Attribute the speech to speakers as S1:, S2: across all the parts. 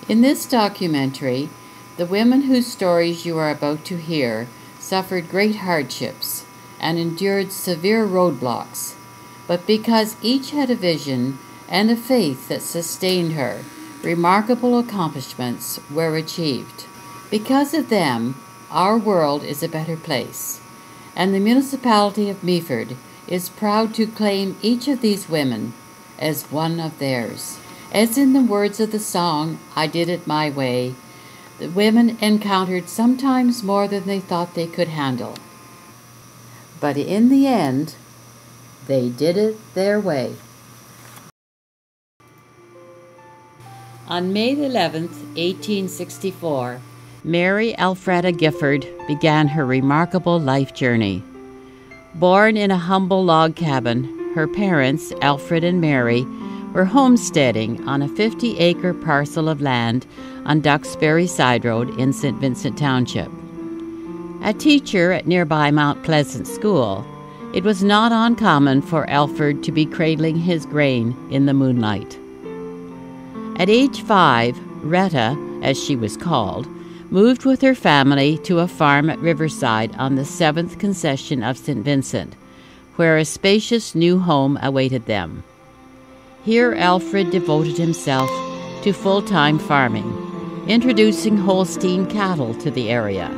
S1: In this documentary, the women whose stories you are about to hear suffered great hardships and endured severe roadblocks, but because each had a vision and a faith that sustained her, remarkable accomplishments were achieved. Because of them, our world is a better place, and the municipality of Meaford is proud to claim each of these women as one of theirs. As in the words of the song, "I Did It My Way," the women encountered sometimes more than they thought they could handle. But in the end, they did it their way. On May 11th, 1864, Mary Alfreda Gifford began her remarkable life journey. Born in a humble log cabin, her parents, Alfred and Mary, were homesteading on a 50-acre parcel of land on Duxbury Side Road in St. Vincent Township. A teacher at nearby Mount Pleasant School, it was not uncommon for Alfred to be cradling his grain in the moonlight. At age 5, Retta, as she was called, moved with her family to a farm at Riverside on the 7th concession of St. Vincent, where a spacious new home awaited them. Here Alfred devoted himself to full-time farming, introducing Holstein cattle to the area,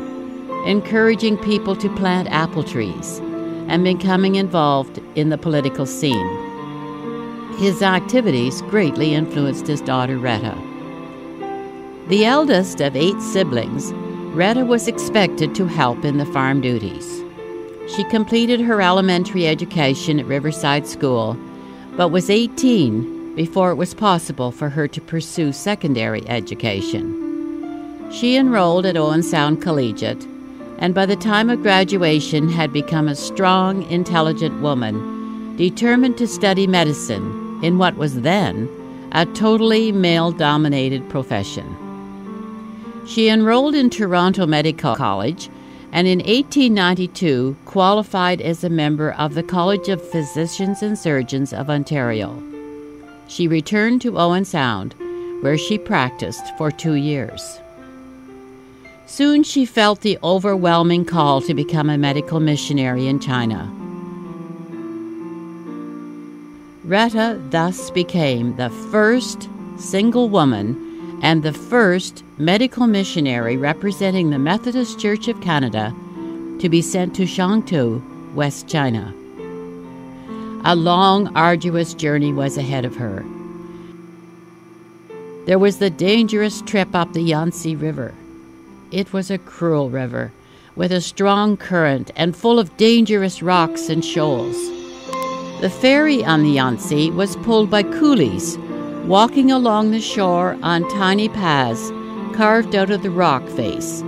S1: encouraging people to plant apple trees, and becoming involved in the political scene. His activities greatly influenced his daughter Retta. The eldest of 8 siblings, Retta was expected to help in the farm duties. She completed her elementary education at Riverside School, but was 18 before it was possible for her to pursue secondary education. She enrolled at Owen Sound Collegiate, and by the time of graduation had become a strong, intelligent woman, determined to study medicine in what was then a totally male-dominated profession. She enrolled in Toronto Medical College and in 1892 qualified as a member of the College of Physicians and Surgeons of Ontario. She returned to Owen Sound, where she practiced for 2 years. Soon she felt the overwhelming call to become a medical missionary in China. Retta thus became the first single woman and the first medical missionary representing the Methodist Church of Canada to be sent to Shantou, West China. A long, arduous journey was ahead of her. There was the dangerous trip up the Yangtze River. It was a cruel river, with a strong current and full of dangerous rocks and shoals. The ferry on the Yangtze was pulled by coolies, walking along the shore on tiny paths carved out of the rock face,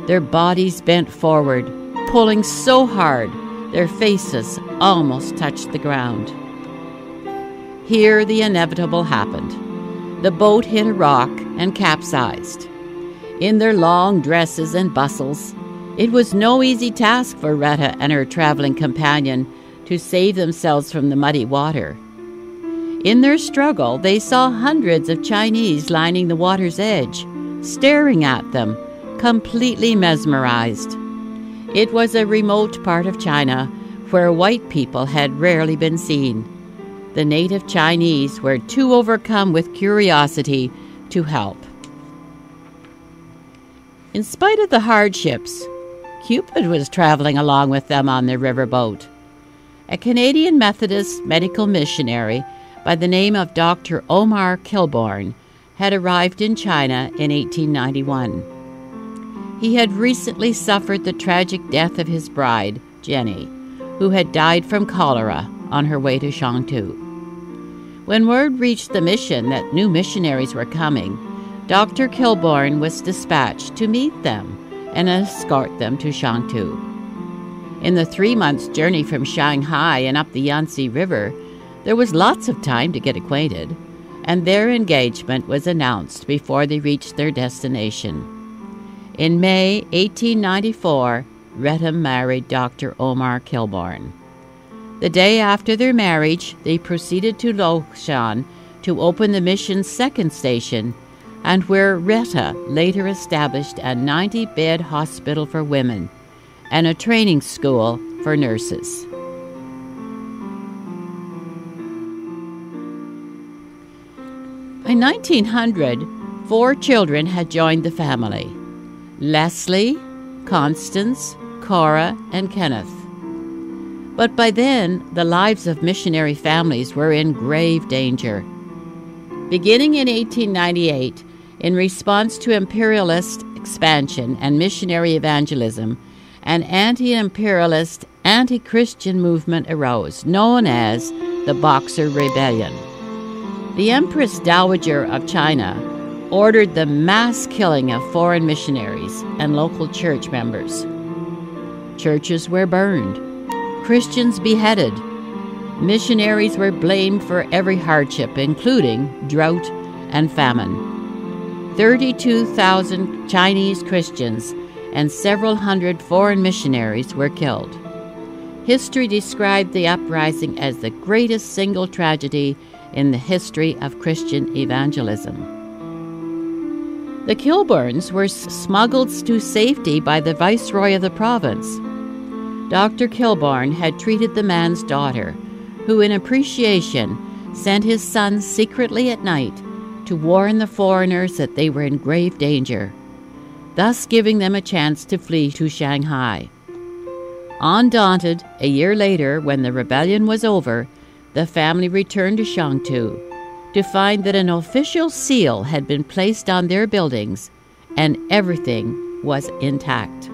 S1: their bodies bent forward, pulling so hard their faces almost touched the ground. Here the inevitable happened. The boat hit a rock and capsized. In their long dresses and bustles, it was no easy task for Retta and her traveling companion to save themselves from the muddy water. In their struggle, they saw hundreds of Chinese lining the water's edge, staring at them, completely mesmerized. It was a remote part of China where white people had rarely been seen. The native Chinese were too overcome with curiosity to help. In spite of the hardships, Cupid was traveling along with them on their riverboat. A Canadian Methodist medical missionary by the name of Dr. Omar Kilburn had arrived in China in 1891. He had recently suffered the tragic death of his bride, Jenny, who had died from cholera on her way to Shantou. When word reached the mission that new missionaries were coming, Dr. Kilburn was dispatched to meet them and escort them to Shantou. In the 3 months' journey from Shanghai and up the Yangtze River, there was lots of time to get acquainted, and their engagement was announced before they reached their destination. In May 1894, Retta married Dr. Omar Kilburn. The day after their marriage, they proceeded to Loshan to open the mission's second station, and where Retta later established a 90-bed hospital for women and a training school for nurses. By 1900, 4 children had joined the family: Leslie, Constance, Cora, and Kenneth. But by then, the lives of missionary families were in grave danger. Beginning in 1898, in response to imperialist expansion and missionary evangelism, an anti-imperialist, anti-Christian movement arose, known as the Boxer Rebellion. The Empress Dowager of China ordered the mass killing of foreign missionaries and local church members. Churches were burned, Christians beheaded, missionaries were blamed for every hardship, including drought and famine. 32,000 Chinese Christians and several hundred foreign missionaries were killed. History described the uprising as the greatest single tragedy in the history of Christian evangelism. The Kilburns were smuggled to safety by the viceroy of the province. Dr. Kilburn had treated the man's daughter, who in appreciation sent his son secretly at night to warn the foreigners that they were in grave danger, thus giving them a chance to flee to Shanghai. Undaunted, a year later, when the rebellion was over, the family returned to Shangtu to find that an official seal had been placed on their buildings and everything was intact.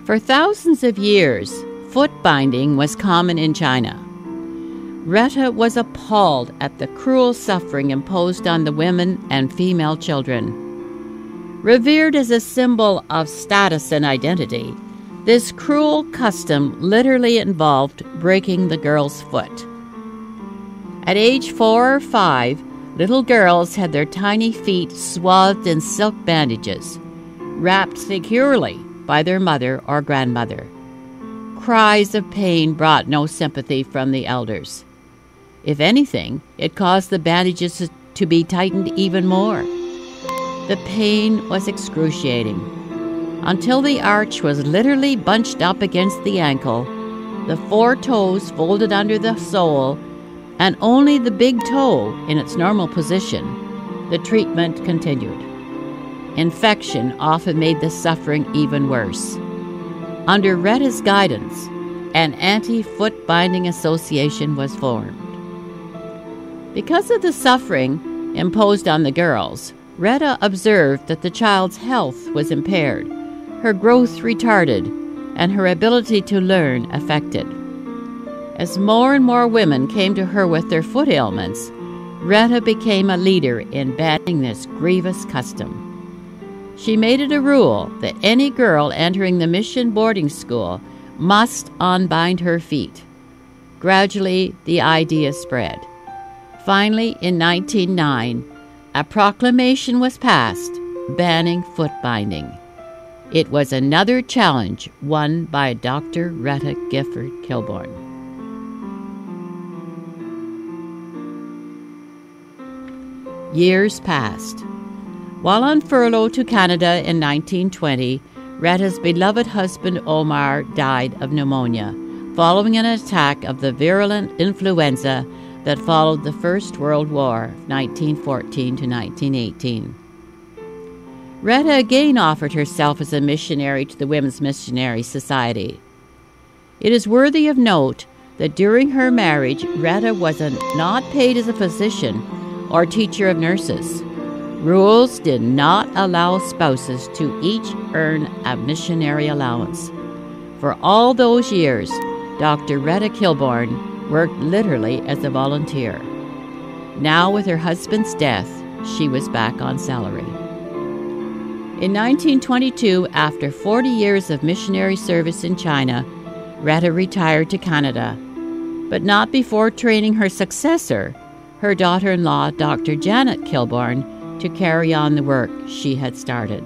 S1: For thousands of years, foot binding was common in China. Retta was appalled at the cruel suffering imposed on the women and female children. Revered as a symbol of status and identity, this cruel custom literally involved breaking the girl's foot. At age 4 or 5, little girls had their tiny feet swathed in silk bandages, wrapped securely by their mother or grandmother. Cries of pain brought no sympathy from the elders. If anything, it caused the bandages to be tightened even more. The pain was excruciating. Until the arch was literally bunched up against the ankle, the 4 toes folded under the sole, and only the big toe in its normal position, the treatment continued. Infection often made the suffering even worse. Under Retta's guidance, an anti-foot binding association was formed. Because of the suffering imposed on the girls, Retta observed that the child's health was impaired, her growth retarded, and her ability to learn affected. As more and more women came to her with their foot ailments, Retta became a leader in banning this grievous custom. She made it a rule that any girl entering the mission boarding school must unbind her feet. Gradually, the idea spread. Finally, in 1909, a proclamation was passed banning foot binding. It was another challenge won by Dr. Retta Gifford Kilburn. Years passed. While on furlough to Canada in 1920, Retta's beloved husband Omar died of pneumonia following an attack of the virulent influenza that followed the First World War, 1914 to 1918. Retta again offered herself as a missionary to the Women's Missionary Society. It is worthy of note that during her marriage, Retta was not paid as a physician or teacher of nurses. Rules did not allow spouses to each earn a missionary allowance. For all those years, Dr. Retta Kilburn worked literally as a volunteer. Now, with her husband's death, she was back on salary. In 1922, after 40 years of missionary service in China, Retta retired to Canada, but not before training her successor, her daughter-in-law, Dr. Janet Kilburn, to carry on the work she had started.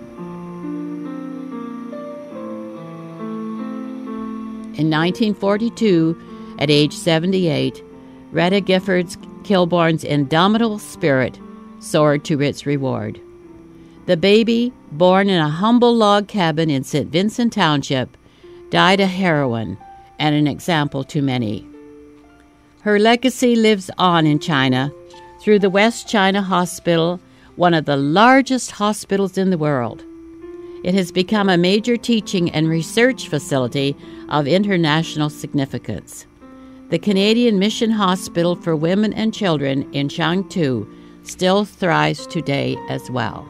S1: In 1942, at age 78, Retta Kilburn's indomitable spirit soared to its reward. The baby, born in a humble log cabin in St. Vincent Township, died a heroine and an example to many. Her legacy lives on in China through the West China Hospital, one of the largest hospitals in the world. It has become a major teaching and research facility of international significance. The Canadian Mission Hospital for Women and Children in Changtu still thrives today as well.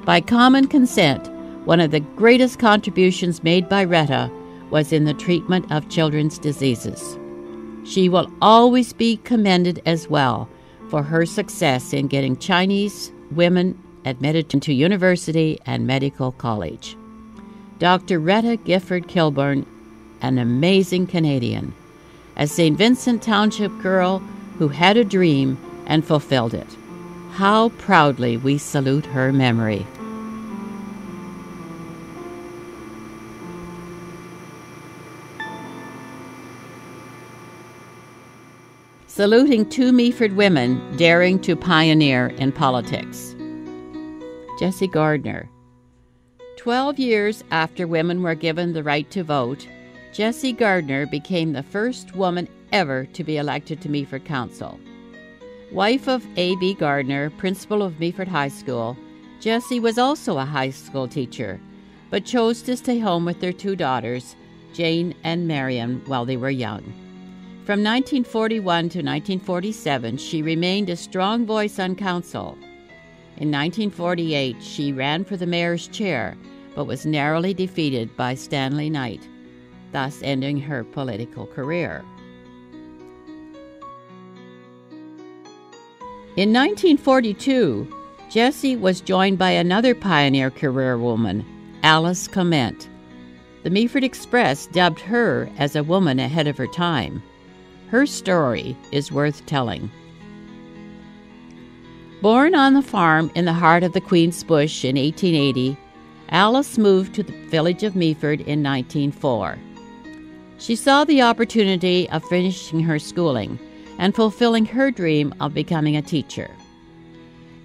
S1: By common consent, one of the greatest contributions made by Retta was in the treatment of children's diseases. She will always be commended as well for her success in getting Chinese women admitted into university and medical college. Dr. Retta Gifford Kilburn, an amazing Canadian, a St. Vincent Township girl who had a dream and fulfilled it. How proudly we salute her memory. Saluting two Meaford women daring to pioneer in politics. Jessie Gardner. 12 years after women were given the right to vote, Jessie Gardner became the first woman ever to be elected to Meaford Council. Wife of A.B. Gardner, principal of Meaford High School, Jessie was also a high school teacher, but chose to stay home with their two daughters, Jane and Marion, while they were young. From 1941 to 1947, she remained a strong voice on council. In 1948, she ran for the mayor's chair, but was narrowly defeated by Stanley Knight, thus ending her political career. In 1942, Jessie was joined by another pioneer career woman, Alice Clement. The Meaford Express dubbed her as a woman ahead of her time. Her story is worth telling. Born on the farm in the heart of the Queen's Bush in 1880, Alice moved to the village of Meaford in 1904. She saw the opportunity of finishing her schooling and fulfilling her dream of becoming a teacher.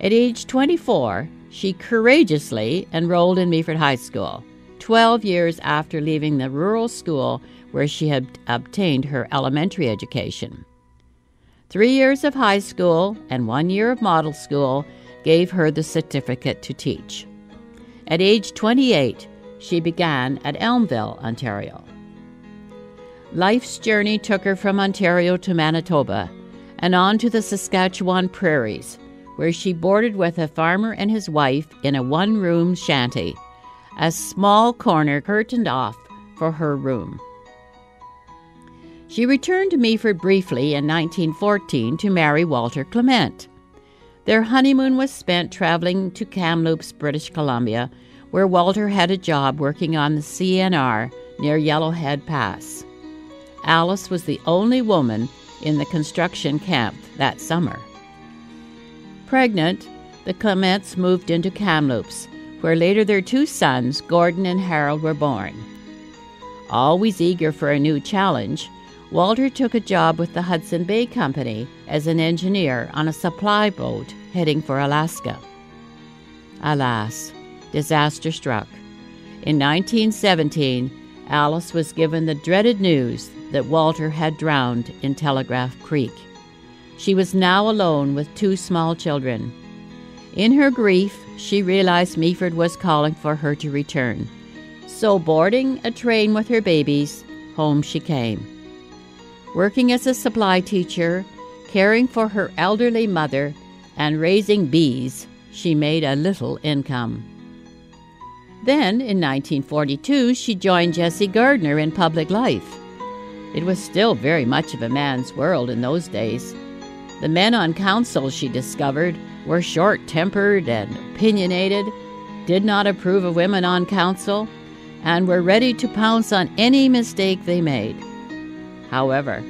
S1: At age 24, she courageously enrolled in Meaford High School, 12 years after leaving the rural school where she had obtained her elementary education. 3 years of high school and 1 year of model school gave her the certificate to teach. At age 28, she began at Elmville, Ontario. Life's journey took her from Ontario to Manitoba and on to the Saskatchewan prairies, where she boarded with a farmer and his wife in a one-room shanty, a small corner curtained off for her room. She returned to Meaford briefly in 1914 to marry Walter Clement. Their honeymoon was spent traveling to Kamloops, British Columbia, where Walter had a job working on the CNR near Yellowhead Pass. Alice was the only woman in the construction camp that summer. Pregnant, the Clements moved into Kamloops, where later their two sons, Gordon and Harold, were born. Always eager for a new challenge, Walter took a job with the Hudson Bay Company as an engineer on a supply boat heading for Alaska. Alas, disaster struck. In 1917, Alice was given the dreaded news that Walter had drowned in Telegraph Creek. She was now alone with two small children. In her grief, she realized Meaford was calling for her to return. So boarding a train with her babies, home she came. Working as a supply teacher, caring for her elderly mother, and raising bees, she made a little income. Then, in 1942, she joined Jessie Gardner in public life. It was still very much of a man's world in those days. The men on council, she discovered, were short-tempered and opinionated, did not approve of women on council, and were ready to pounce on any mistake they made. However,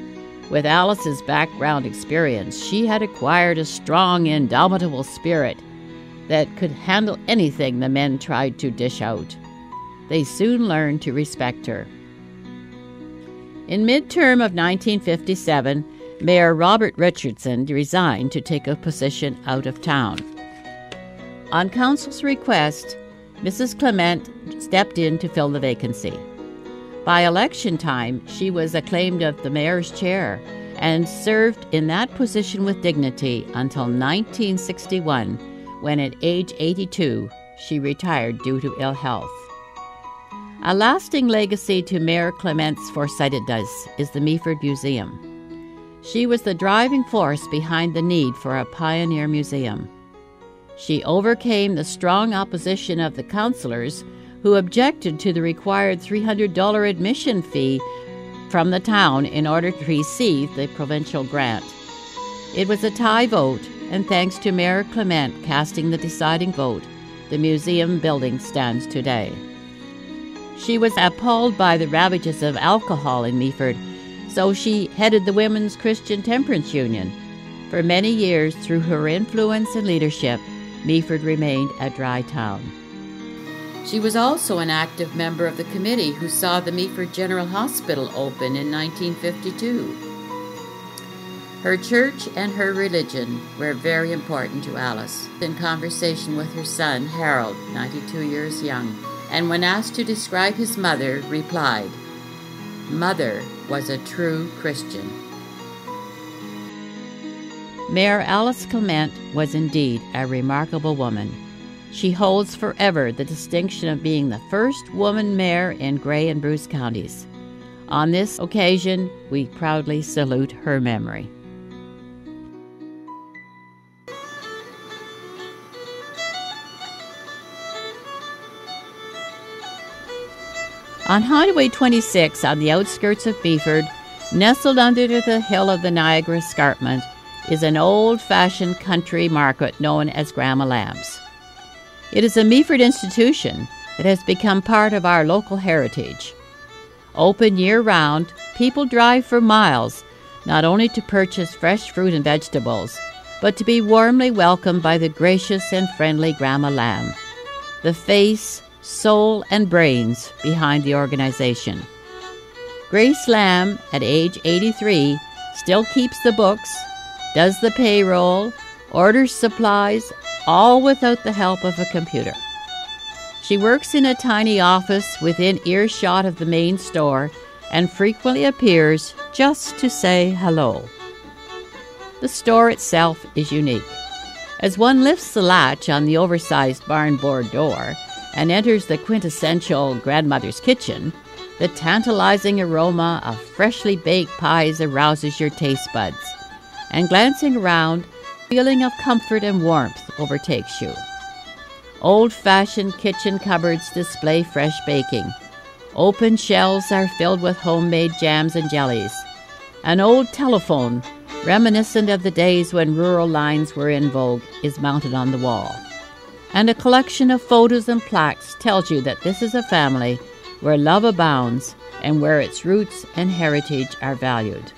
S1: with Alice's background experience, she had acquired a strong, indomitable spirit that could handle anything the men tried to dish out. They soon learned to respect her. In midterm of 1957, Mayor Robert Richardson resigned to take a position out of town. On council's request, Mrs. Clement stepped in to fill the vacancy. By election time, she was acclaimed of the mayor's chair and served in that position with dignity until 1961, when at age 82, she retired due to ill health. A lasting legacy to Mayor Clement's foresightedness is the Meaford Museum. She was the driving force behind the need for a pioneer museum. She overcame the strong opposition of the councillors who objected to the required $300 admission fee from the town in order to receive the provincial grant. It was a tie vote, and thanks to Mayor Clement casting the deciding vote, the museum building stands today. She was appalled by the ravages of alcohol in Meaford, so she headed the Women's Christian Temperance Union. For many years, through her influence and leadership, Meaford remained a dry town. She was also an active member of the committee who saw the Meaford General Hospital open in 1952. Her church and her religion were very important to Alice. In conversation with her son, Harold, 92 years young, and when asked to describe his mother, replied, "Mother was a true Christian." Mayor Alice Clement was indeed a remarkable woman. She holds forever the distinction of being the first woman mayor in Grey and Bruce counties. On this occasion, we proudly salute her memory. On Highway 26, on the outskirts of Meaford, nestled under the hill of the Niagara Escarpment, is an old-fashioned country market known as Grandma Lamb's. It is a Meaford institution that has become part of our local heritage. Open year-round, people drive for miles, not only to purchase fresh fruit and vegetables, but to be warmly welcomed by the gracious and friendly Grandma Lamb, the face, soul, and brains behind the organization. Grace Lamb, at age 83, still keeps the books, does the payroll, orders supplies, all without the help of a computer. She works in a tiny office within earshot of the main store and frequently appears just to say hello. The store itself is unique. As one lifts the latch on the oversized barn board door and enters the quintessential grandmother's kitchen, the tantalizing aroma of freshly baked pies arouses your taste buds, and glancing around, a feeling of comfort and warmth overtakes you. Old-fashioned kitchen cupboards display fresh baking. Open shelves are filled with homemade jams and jellies. An old telephone, reminiscent of the days when rural lines were in vogue, is mounted on the wall. And a collection of photos and plaques tells you that this is a family where love abounds and where its roots and heritage are valued.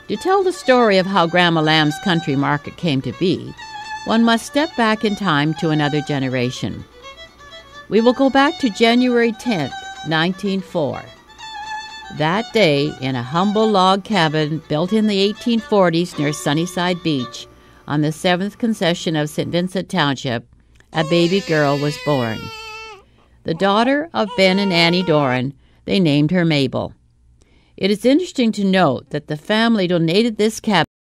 S1: To tell the story of how Grandma Lamb's country market came to be, one must step back in time to another generation. We will go back to January 10th, 1904. That day, in a humble log cabin built in the 1840s near Sunnyside Beach, on the 7th concession of St. Vincent Township, a baby girl was born. The daughter of Ben and Annie Doran, they named her Mabel. It is interesting to note that the family donated this cabin